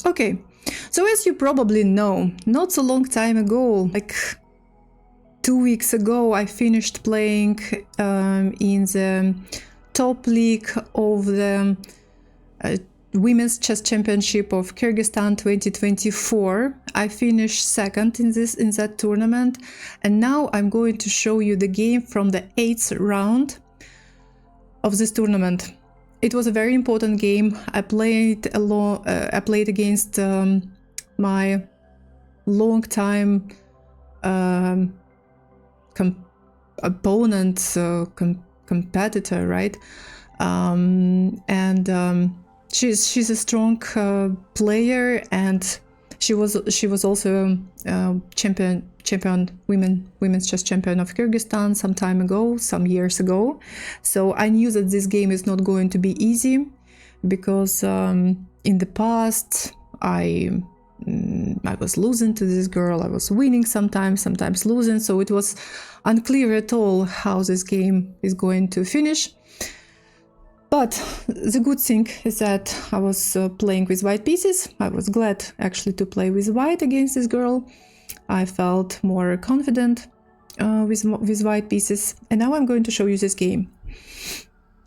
Okay, so as you probably know, not so long time ago, like 2 weeks ago, I finished playing in the top league of the Women's Chess Championship of Kyrgyzstan 2024. I finished second in that tournament, and now I'm going to show you the game from the 8th round of this tournament. It was a very important game. I played against my long-time opponent, competitor, right? She's a strong player, and she was also women's chess champion of Kyrgyzstan some years ago. So I knew that this game is not going to be easy, because in the past I was losing to this girl. I was winning sometimes losing. So it was unclear at all how this game is going to finish. But the good thing is that I was playing with white pieces. I was glad actually to play with white against this girl. I felt more confident with white pieces. And now I'm going to show you this game.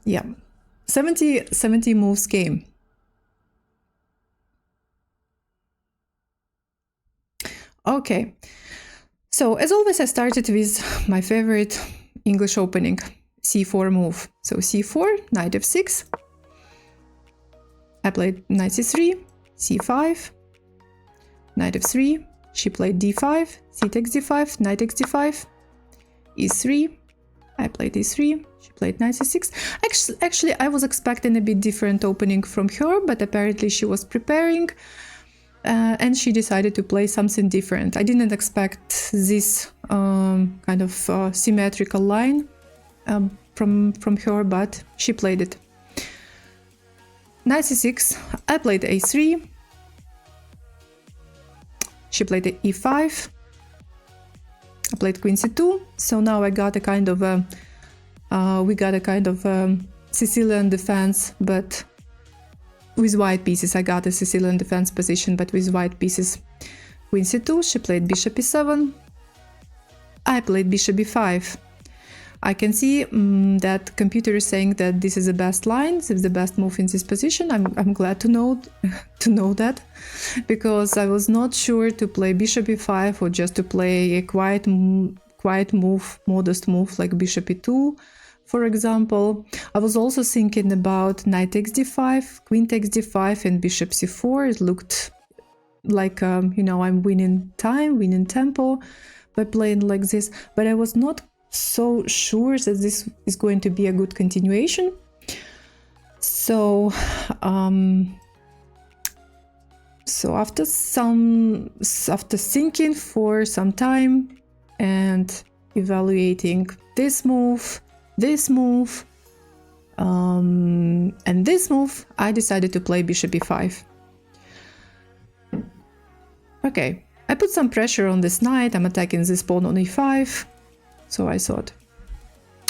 Yeah, 70 moves game. Okay, so as always, I started with my favorite English opening, c4 move. So c4, knight f6. I played knight c3, c5, knight f3. She played d5, c takes d5, knight takes d5, e3. I played e3. She played knight c6. Actually, I was expecting a bit different opening from her, but apparently she was preparing. And she decided to play something different. I didn't expect this kind of symmetrical line from her, but she played it. Knight c6, I played a3. She played e5. I played queen c2. So now I got a kind of we got a kind of Sicilian defense, but with white pieces. I got a Sicilian defense position, but with white pieces. Queen c2, she played bishop e7. I played bishop b5. I can see that computer is saying that this is the best line, this is the best move in this position. I'm glad to know that, because I was not sure to play bishop e5 or just to play a quiet move, modest move like bishop e2. For example, I was also thinking about knight takes d5, queen takes d5, and bishop c4. It looked like, I'm winning time, winning tempo by playing like this, but I was not so sure that this is going to be a good continuation. So, after thinking for some time and evaluating this move, and this move, I decided to play bishop e5. Okay, I put some pressure on this knight. I'm attacking this pawn on e5. So I thought,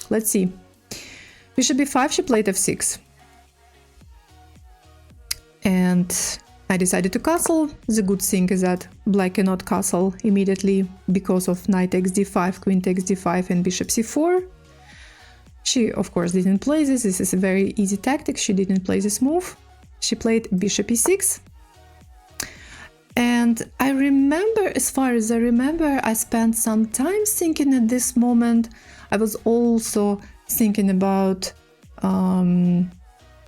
let's see. Bishop e5, she played f6. And I decided to castle. The good thing is that black cannot castle immediately because of knight takes d5, queen takes d5, and bishop c4. She, of course, didn't play this. This is a very easy tactic. She didn't play this move. She played bishop e6. And I remember, as far as I remember, I spent some time thinking at this moment. I was also thinking about, I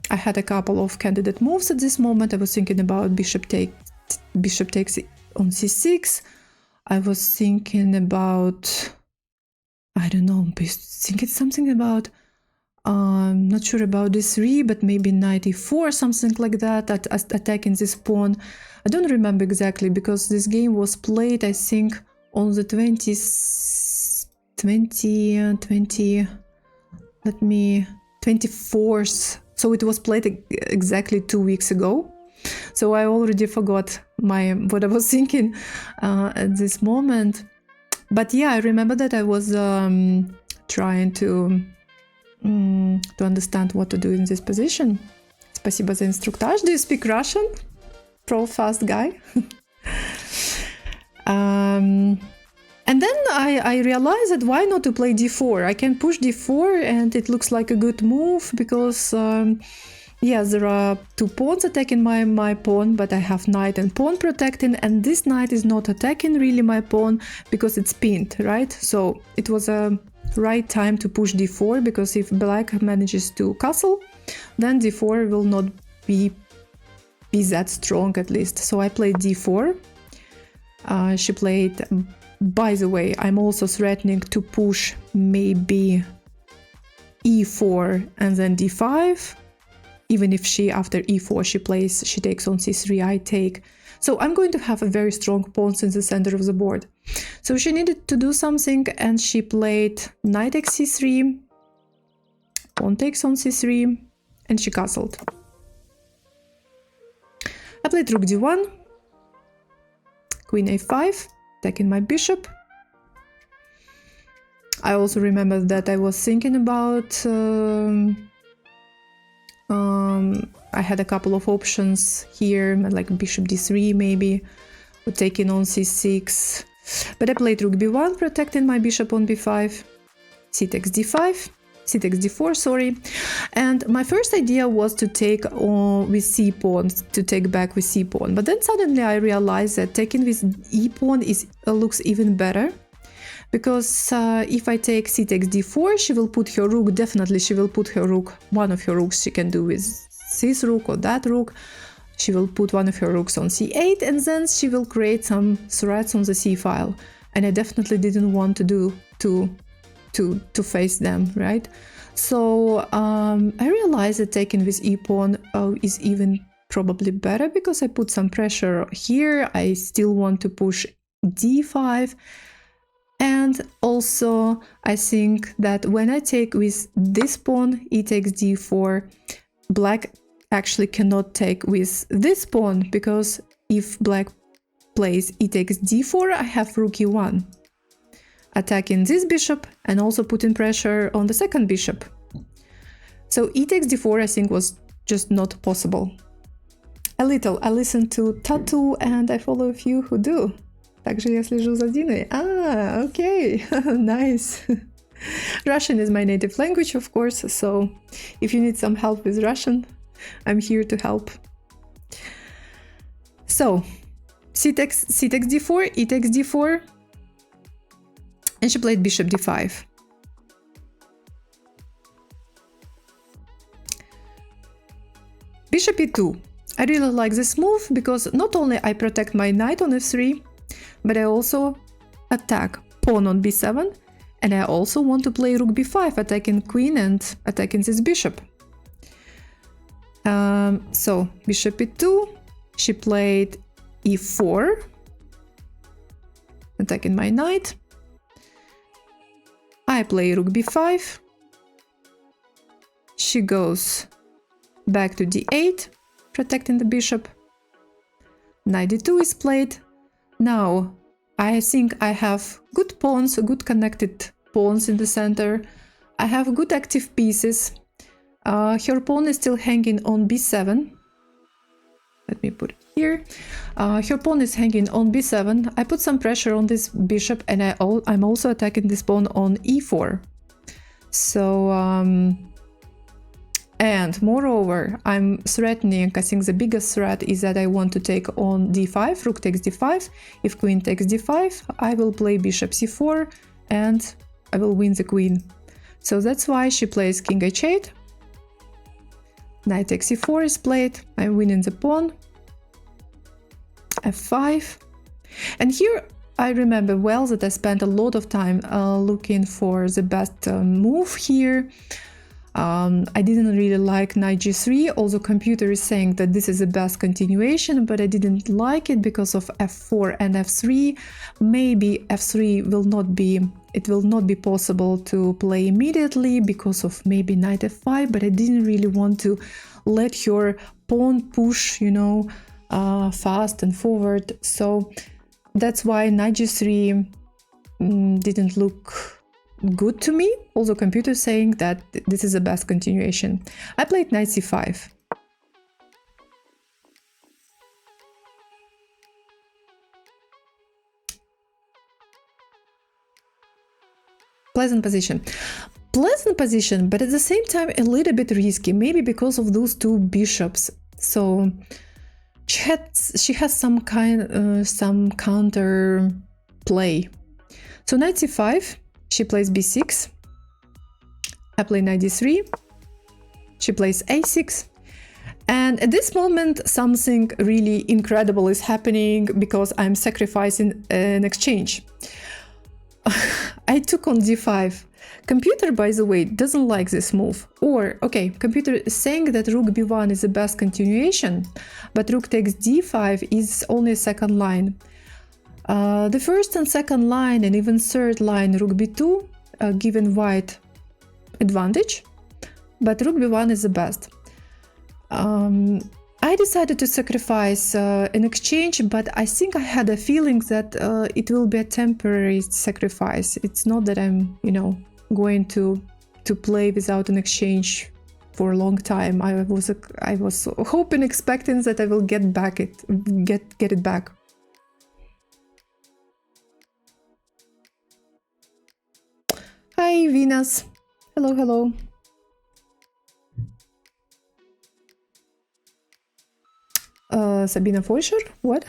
had a couple of candidate moves at this moment. I was thinking about bishop takes on c6. I was thinking about, I don't know, thinking something about, not sure about d3, but maybe knight e4, something like that, attacking this pawn. I don't remember exactly, because this game was played, I think, on the 24th. So it was played exactly 2 weeks ago. So I already forgot what I was thinking at this moment. But yeah, I remember that I was trying to understand what to do in this position. Спасибо за инструктаж. Do you speak Russian? pro fast guy. And then I realized that why not to play d4? I can push d4 and it looks like a good move because yes, there are two pawns attacking my pawn, but I have knight and pawn protecting, and this knight is not attacking really my pawn because it's pinned, right? So it was a right time to push d4, because if black manages to castle, then d4 will not be that strong at least. So I played d4. She played, by the way, I'm also threatening to push maybe e4 and then d5. Even if she, after e4, she takes on c3, I take. So I'm going to have a very strong pawns in the center of the board. So she needed to do something, and she played knight takes c3, pawn takes on c3, and she castled. I played rook d1, queen a5, attacking my bishop. I also remember that I was thinking about I had a couple of options here, like bishop d3 maybe, or taking on c6. But I played rook b1, protecting my bishop on b5, c takes d5, c takes d4, sorry. And my first idea was to take on with c pawn, to take back with c pawn. But then suddenly I realized that taking with e pawn looks even better. Because if I take c takes d4, she will put her rook, definitely she will put her rook, one of her rooks she can do with this rook or that rook. She will put one of her rooks on c8, and then she will create some threats on the c file. And I definitely didn't want to do to face them, right? So I realized that taking with e pawn is even probably better, because I put some pressure here. I still want to push d5. And also, I think that when I take with this pawn, e takes d4, black actually cannot take with this pawn, because if black plays e takes d4, I have rook e1, attacking this bishop and also putting pressure on the second bishop. So e takes d4, I think, was just not possible. I listen to Tattoo, and I follow a few who do. Также я слежу за Диной. Okay, nice. Russian is my native language, of course, so if you need some help with Russian, I'm here to help. So, c takes d4, e takes d4, and she played bishop d5. Bishop e2. I really like this move, because not only I protect my knight on f3, but I also attack pawn on b7, and I also want to play rook b5, attacking queen and attacking this bishop. So bishop e2, she played e4, attacking my knight. I play rook b5. She goes back to d8, protecting the bishop. Knight d2 is played. Now, I think I have good pawns, good connected pawns in the center. I have good active pieces. Her pawn is still hanging on b7. Let me put it here. Her pawn is hanging on b7. I put some pressure on this bishop, and I'm also attacking this pawn on e4. So, and moreover, I'm threatening, I think the biggest threat is that I want to take on d5, rook takes d5. If queen takes d5, I will play bishop c4, and I will win the queen. So that's why she plays king h8. Knight takes c4 is played. I'm winning the pawn. f5. And here I remember well that I spent a lot of time looking for the best move here. I didn't really like knight g3, although computer is saying that this is the best continuation, but I didn't like it because of f4 and f3. Maybe f3 will not be possible to play immediately because of maybe knight f5, but I didn't really want to let her pawn push, fast and forward. So that's why knight g3 didn't look good to me, although computer is saying that this is the best continuation. I played knight c5. pleasant position. Pleasant position, but at the same time a little bit risky, maybe because of those two bishops. So she has some counter play. So knight c5, she plays b6. I play knight d3. She plays a6. And at this moment, something really incredible is happening because I'm sacrificing an exchange. I took on d5. Computer, by the way, doesn't like this move. Or, okay, computer is saying that rook b1 is the best continuation, but rook takes d5 is only a second line. The first and second line and even third line, rook b2, given white advantage, but rook b1 is the best. I decided to sacrifice an exchange, but I think I had a feeling that it will be a temporary sacrifice. It's not that I'm, going to play without an exchange for a long time. I was hoping, expecting that I will get it back. Hi, Venus. Hello, hello. Sabina Foischer? What?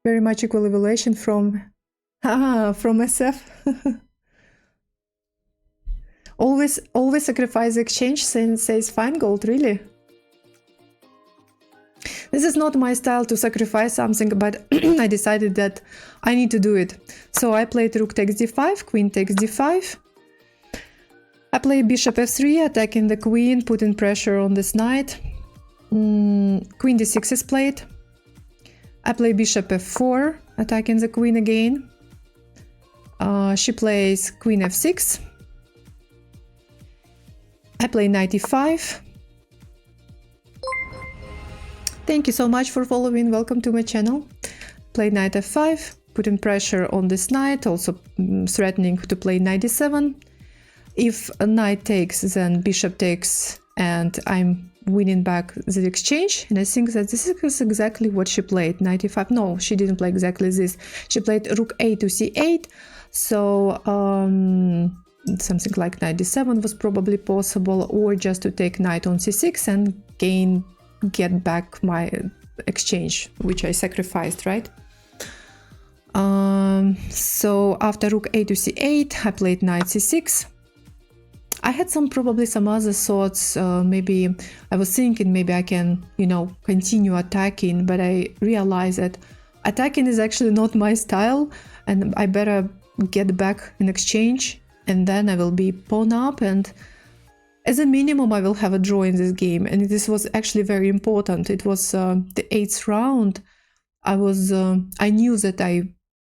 Very much equal evaluation from SF. always sacrifice exchange, says Feingold, really? This is not my style to sacrifice something, but I decided that I need to do it. So I played rook takes d5, queen takes d5. I play bishop f3, attacking the queen, putting pressure on this knight. Queen d6 is played. I play bishop f4, attacking the queen again. She plays queen f6. I play knight e5. Thank you so much for following. Welcome to my channel. Play knight f5, putting pressure on this knight, also threatening to play knight d7. If a knight takes, then bishop takes, and I'm winning back the exchange. And I think that this is exactly what she played. Knight e5. No, she didn't play exactly this. She played rook a to c8. So something like knight d7 was probably possible, or just to take knight on c6 and get back my exchange, which I sacrificed, right? So after rook a to c8, I played knight c6. I had probably some other thoughts. Maybe I was thinking maybe I can, continue attacking, but I realized that attacking is actually not my style, and I better get back in exchange, and then I will be pawn up, and as a minimum I will have a draw in this game. And this was actually very important. It was the 8th round. I knew that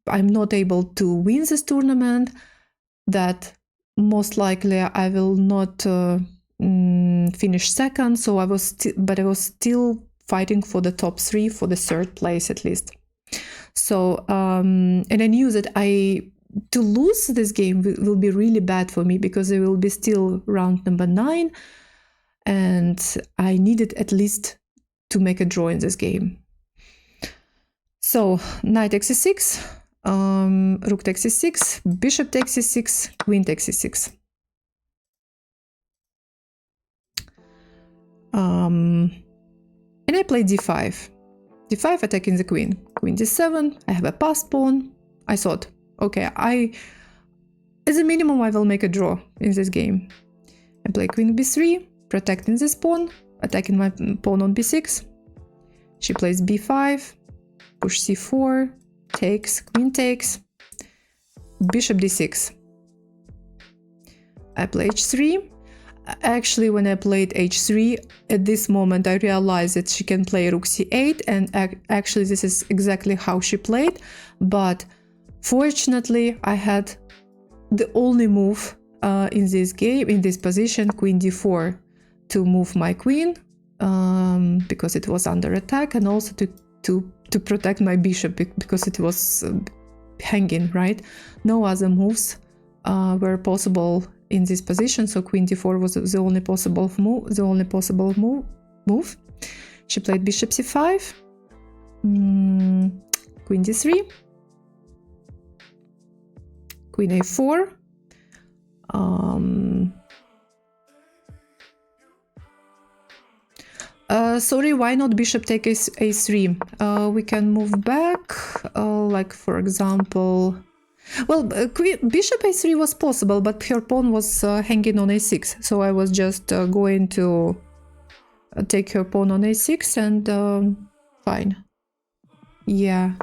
I'm not able to win this tournament, that most likely I will not finish second, so I was still fighting for the top 3, for the 3rd place at least. So and I knew that to lose this game will be really bad for me, because it will be still round number 9, and I needed at least to make a draw in this game. So knight takes c6, rook takes c6, bishop takes c6, queen takes c6. And I play d5. d5 attacking the queen. Queen d7, I have a passed pawn. I thought, okay, as a minimum I will make a draw in this game. I play queen b3, protecting this pawn, attacking my pawn on b6. She plays b5, push c4, takes, queen takes, bishop d6. I play h3. Actually, when I played h3, at this moment I realized that she can play rook c8, and actually this is exactly how she played. But fortunately, I had the only move in this game, in this position, queen d4, to move my queen, because it was under attack, and also to protect my bishop, because it was hanging, right? No other moves were possible in this position, so queen d4 was the only possible move. She played bishop c5, queen d3, queen a4, Sorry, why not bishop take a3? We can move back, like for example, well, bishop a3 was possible, but her pawn was hanging on a6, so I was just going to take her pawn on a6 and fine. Yeah,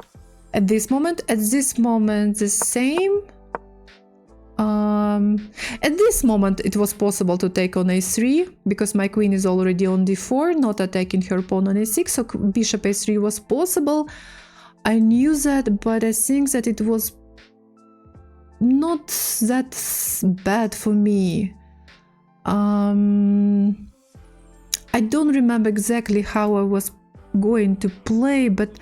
at this moment the same. At this moment it was possible to take on a3 because my queen is already on d4, not attacking her pawn on a6, so bishop a3 was possible. I knew that, but I think that it was not that bad for me. I don't remember exactly how I was going to play, but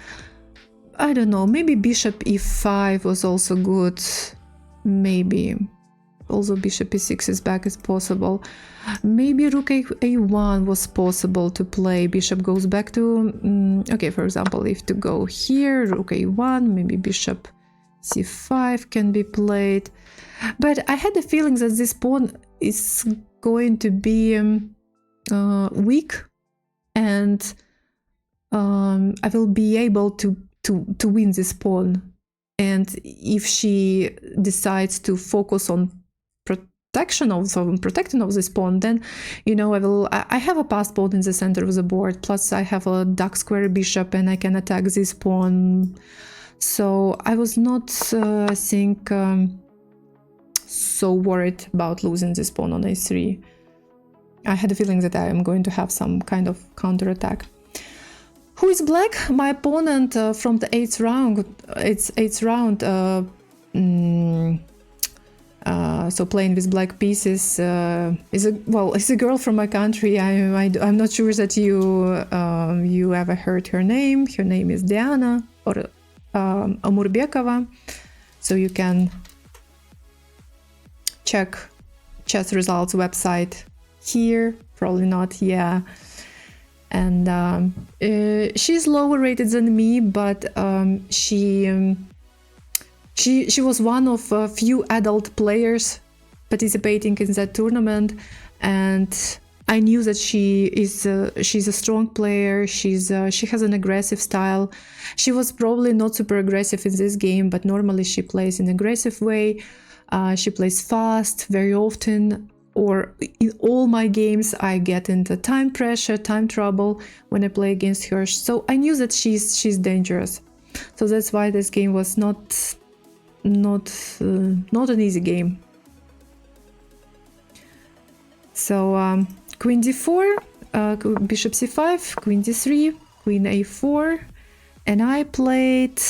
I don't know, maybe bishop e5 was also good. Maybe. Also bishop e6 is back is possible. Maybe rook a1 was possible to play. Bishop goes back to... okay, for example, if to go here, rook a1, maybe bishop c5 can be played. But I had the feeling that this pawn is going to be weak, and I will be able to win this pawn. And if she decides to focus on protecting of this pawn, then, you know, I have a passed pawn in the center of the board, plus I have a dark square bishop and I can attack this pawn. So I was not, I think, so worried about losing this pawn on a3. I had a feeling that I am going to have some kind of counterattack. Who is black? My opponent from the 8th round. It's 8th round. So playing with black pieces is a girl from my country. I'm not sure that you ever heard her name. Her name is Diana or Omurbekova. So you can check chess results website here. Probably not. Yeah. And she's lower rated than me, but she was one of a few adult players participating in that tournament, and I knew that she's a strong player. She has an aggressive style. She was probably not super aggressive in this game, but normally she plays in an aggressive way. She plays fast very often. Or in all my games, I get into time pressure, time trouble when I play against her. So I knew that she's dangerous. So that's why this game was not an easy game. So queen d4, bishop c5, queen d3, queen a4, and I played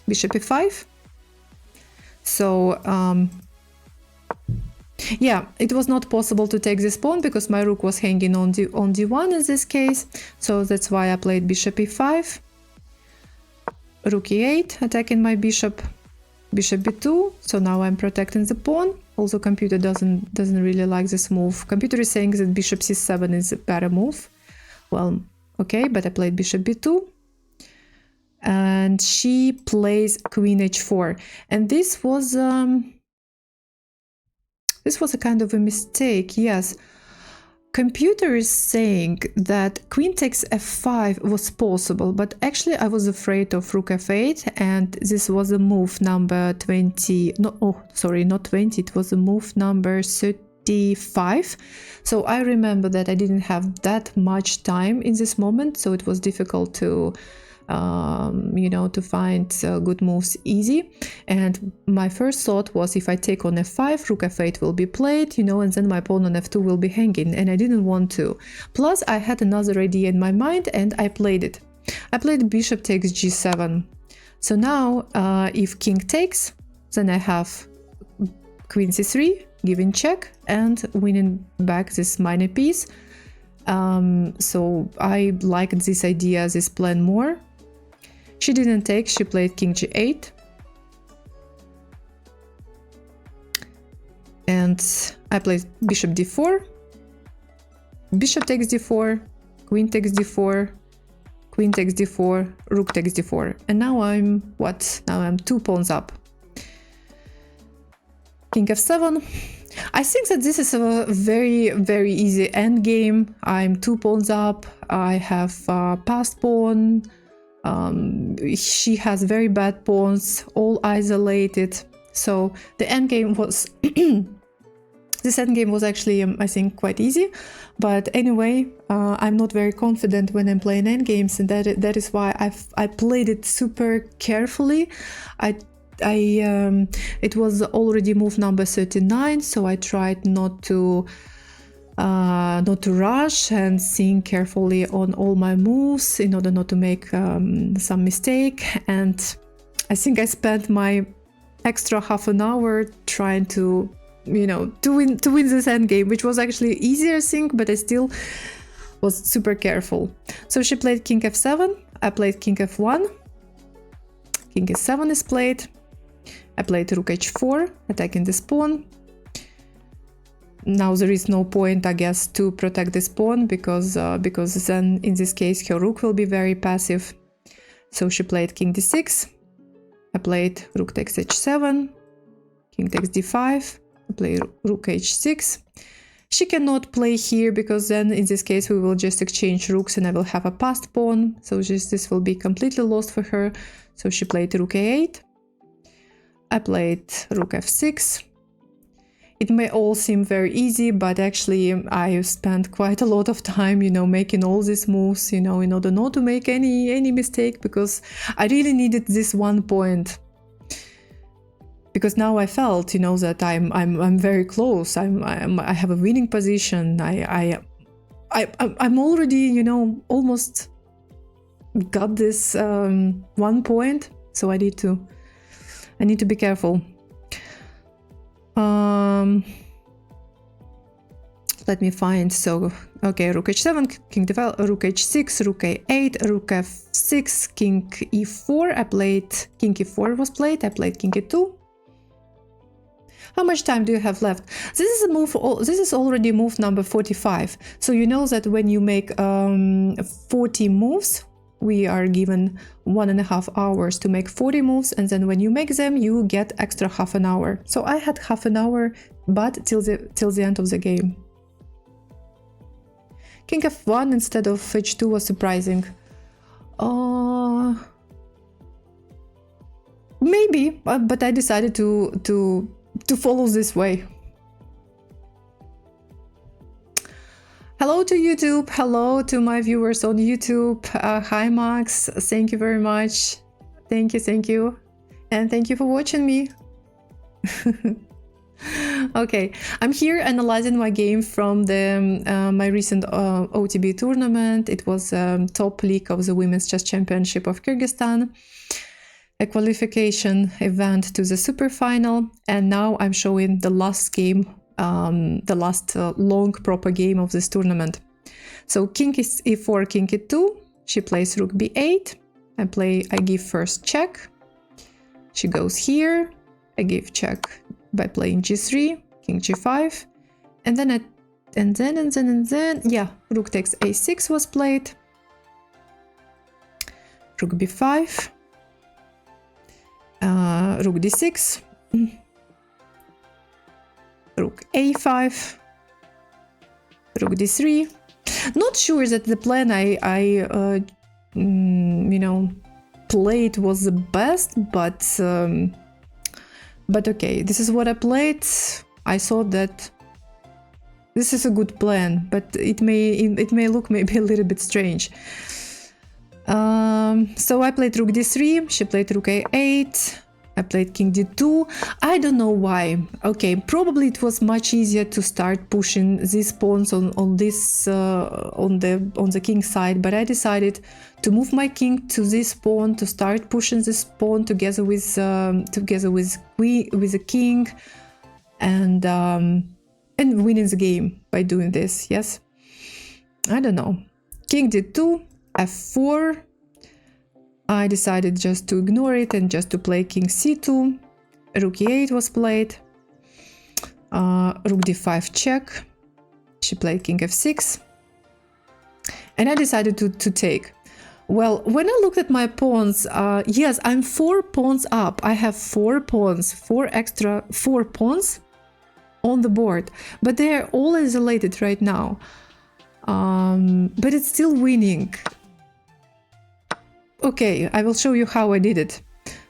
bishop e5. So yeah, it was not possible to take this pawn because my rook was hanging on d1 in this case. So that's why I played bishop e5, rook e8, attacking my bishop, bishop b2. So now I'm protecting the pawn. Also, computer doesn't really like this move. Computer is saying that bishop c7 is a better move. Well, okay, but I played bishop b2. And she plays queen h4. And this was a kind of a mistake, yes. Computer is saying that queen takes f5 was possible, but actually I was afraid of rook f8, and this was a move number 20, no, oh, sorry, not 20, it was a move number 35. So I remember that I didn't have that much time in this moment, so it was difficult to to find good moves easy. And my first thought was, if I take on f5, rook f8 will be played, and then my pawn on f2 will be hanging, and I didn't want to. Plus, I had another idea in my mind, and I played it. I played bishop takes g7. So now, if king takes, then I have queen c3, giving check, and winning back this minor piece. So I liked this idea, this plan more. She didn't take, she played king g8. And I played bishop d4. Bishop takes d4, queen takes d4, queen takes d4, rook takes d4. And now I'm, what? Now I'm 2 pawns up. king f7. I think that this is a very, very easy endgame. I'm 2 pawns up. I have passed pawn. She has very bad pawns, all isolated. So the endgame was this endgame was actually, I think, quite easy. But anyway, I'm not very confident when I'm playing endgames, and that is why I played it super carefully. It was already move number 39, so I tried not to rush and think carefully on all my moves in order not to make some mistake. And I think I spent my extra half an hour trying to, to win this endgame, which was actually easier, I think, but I still was super careful. So she played king f7, I played king f1, king s7 is played. I played rook h4, attacking this pawn. Now there is no point, I guess, to protect this pawn because then in this case her rook will be very passive. So she played king d6. I played rook takes h7, king takes d5. I play rook h6. She cannot play here because then in this case we will just exchange rooks and I will have a passed pawn. So this will be completely lost for her. So she played rook a8. I played rook f6. It may all seem very easy, but actually I spent quite a lot of time, making all these moves, in order not to make any mistake, because I really needed this 1 point. Because now I felt, that I'm very close. I have a winning position. I'm already, almost got this 1 point. So I need to be careful. Let me find. So, okay, rook h7, king d5, rook h6, rook a8, rook f6, king e4. I played king e4 was played. I played king e2. How much time do you have left? This is a move. This is already move number 45. So you know that when you make 40 moves, we are given 1.5 hours to make 40 moves, and then when you make them, you get extra half an hour. So I had half an hour, but till the end of the game. King f1 instead of h2 was surprising. Maybe, but I decided to follow this way. Hello to YouTube, hello to my viewers on YouTube. Hi Max, thank you very much. Thank you. And thank you for watching me. Okay, I'm here analyzing my game from my recent OTB tournament. It was top league of the Women's Chess Championship of Kyrgyzstan, a qualification event to the Superfinal, and now I'm showing the last game, the last long proper game of this tournament. So king is e4, king e2. She plays rook b8. I give first check. She goes here. I give check by playing g3, king g5, and then rook takes a6 was played. Rook b5. Rook d6. Rook a5. Rook d3. Not sure that the plan I played was the best, but okay, this is what I played. I thought that this is a good plan, but it may look maybe a little bit strange. So I played rook d3, she played rook a8, I played king d2. I don't know why. Okay, probably it was much easier to start pushing these pawns on the king side, but I decided to move my king to this pawn, to start pushing this pawn together with the king, and winning the game by doing this. Yes, I don't know. King d2, f4. I decided just to ignore it and just to play king c2. Rook e8 was played. Rook d5 check. She played king f6. And I decided to take. Well, when I looked at my pawns, yes, I'm 4 pawns up. I have 4 pawns, 4 pawns on the board, but they're all isolated right now. But it's still winning. Okay, I will show you how I did it.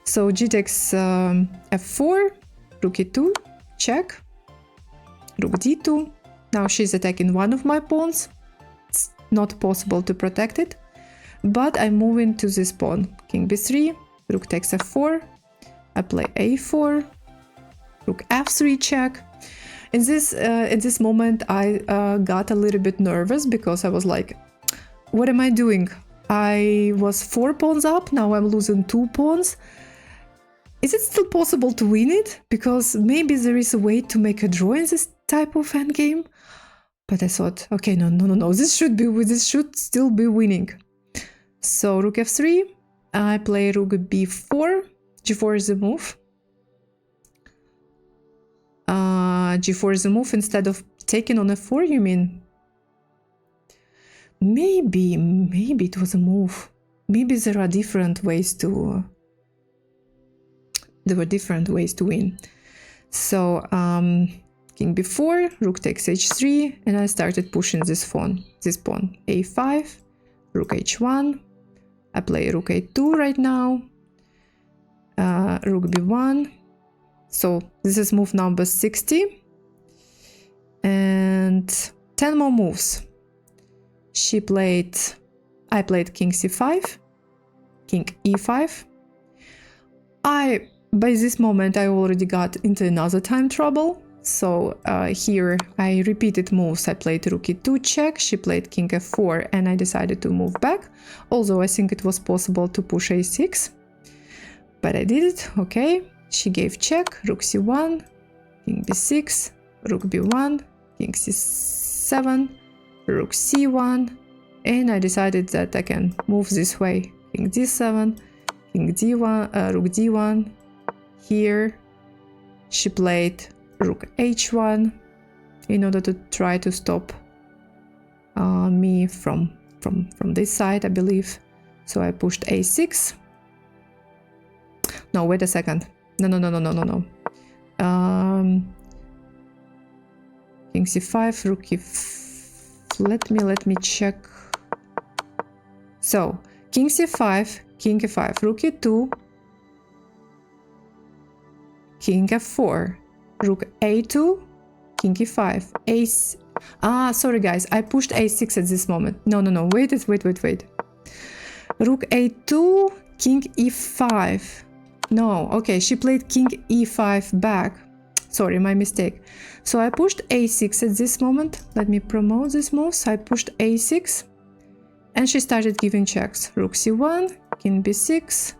So g takes f4, rook e2, check, rook d2. Now she's attacking one of my pawns. It's not possible to protect it, but I'm moving to this pawn. King b3, rook takes f4, I play a4, rook f3 check. In this at this moment I got a little bit nervous because I was like, what am I doing? I was 4 pawns up, now I'm losing 2 pawns. Is it still possible to win it? Because maybe there is a way to make a draw in this type of endgame. But I thought, okay, no, this should still be winning. So rook f3, I play rook b4, g4 is the move. G4 is the move instead of taking on f4, you mean? Maybe it was a move. Maybe there are different ways to... There were different ways to win. So, king b4, rook takes h3, and I started pushing this pawn. a5, rook h1. I play rook a2 right now. Rook b1. So this is move number 60. And 10 more moves. I played king c5, king e5. By this moment I already got into another time trouble. So here I repeated moves. I played rook e2 check, she played king f4, and I decided to move back. Although I think it was possible to push a6. But I did it, okay. She gave check, rook c1, king b6, rook b1, king c7, rook c1, and I decided that I can move this way. King d7, king d1, rook d1. Here she played rook h1 in order to try to stop me from this side, I believe. So I pushed a6. No, wait a second. No. King c5, rook let me check. So king c5, king e5, rook e2, king f4, rook a2, king e5, sorry guys, I pushed a6 at this moment. No, wait. Rook a2, king e5. No, okay, she played king e5 back. Sorry, my mistake. So I pushed a6 at this moment. Let me promote this move. So I pushed a6 and she started giving checks. Rook c1, king b6,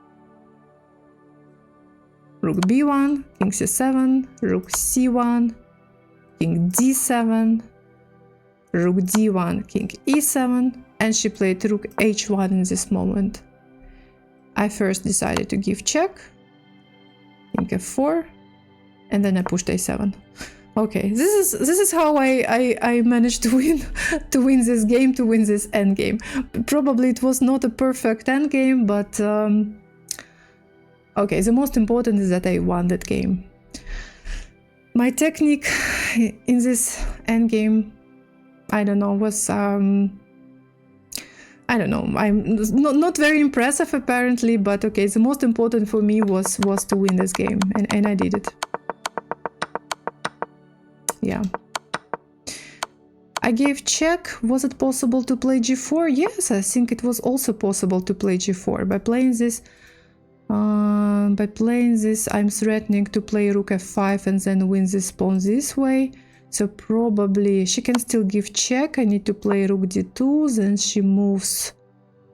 rook b1, king c7, rook c1, king d7, rook d1, king e7, and she played rook h1 in this moment. I first decided to give check, king f4, and then I pushed a7. Okay, this is how I managed to win this game, to win this endgame. Probably it was not a perfect endgame, but okay, the most important is that I won that game. My technique in this endgame, I don't know, was I don't know, I'm not very impressive apparently, but okay, the most important for me was to win this game, and I did it. Yeah. I gave check. Was it possible to play g4? Yes, I think it was also possible to play g4. By playing this, I'm threatening to play rook f5 and then win this pawn this way. So probably she can still give check. I need to play rook d2, then she moves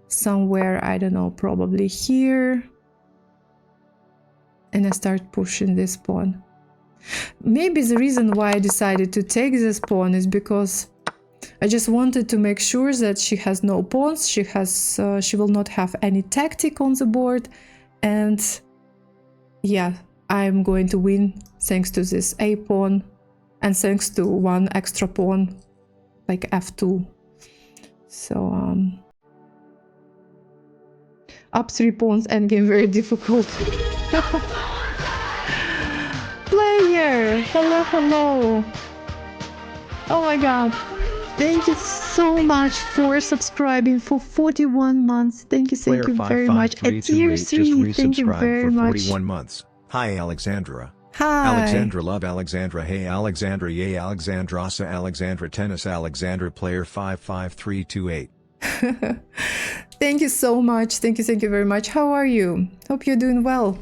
somewhere, I don't know, probably here. And I start pushing this pawn. Maybe the reason why I decided to take this pawn is because I just wanted to make sure that she has no pawns, she will not have any tactic on the board, and yeah, I'm going to win thanks to this a pawn and thanks to one extra pawn like f2. So up 3 pawns endgame very difficult. Playing there. Hello, hello. Oh my god. Thank you so much for subscribing for 41 months. Thank you very much. At tier 3, thank you very much. 41 months. Hi Aleksandra. Hi. Aleksandra love Aleksandra. Hey Aleksandra, yay Aleksandrasa Aleksandra tennis Aleksandra player 55328. Thank you so much. Thank you very much. How are you? Hope you're doing well.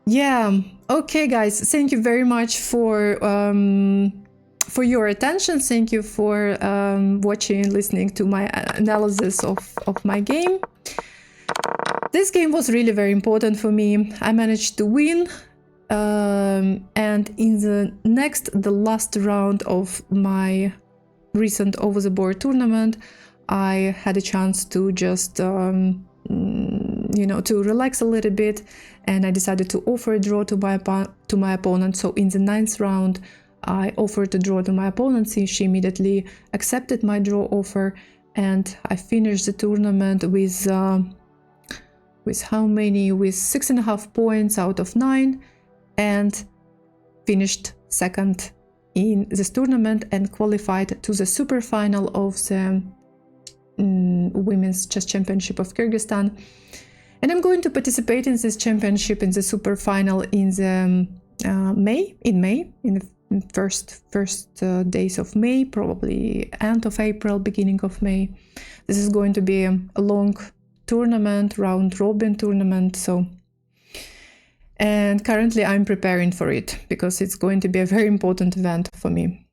Yeah. Okay, guys. Thank you very much for your attention. Thank you for watching and listening to my analysis of my game. This game was really very important for me. I managed to win. And in the last round of my recent over-the-board tournament, I had a chance to just, to relax a little bit, and I decided to offer a draw to my opponent. So in the 9th round, I offered a draw to my opponent. She immediately accepted my draw offer, and I finished the tournament with how many? With 6.5 points out of 9, and finished second in this tournament and qualified to the Superfinal of the Women's Chess Championship of Kyrgyzstan. And I'm going to participate in this championship, in the Superfinal, in the May, in the first days of May, probably end of April, beginning of May. This is going to be a long tournament, round-robin tournament, and currently I'm preparing for it because it's going to be a very important event for me.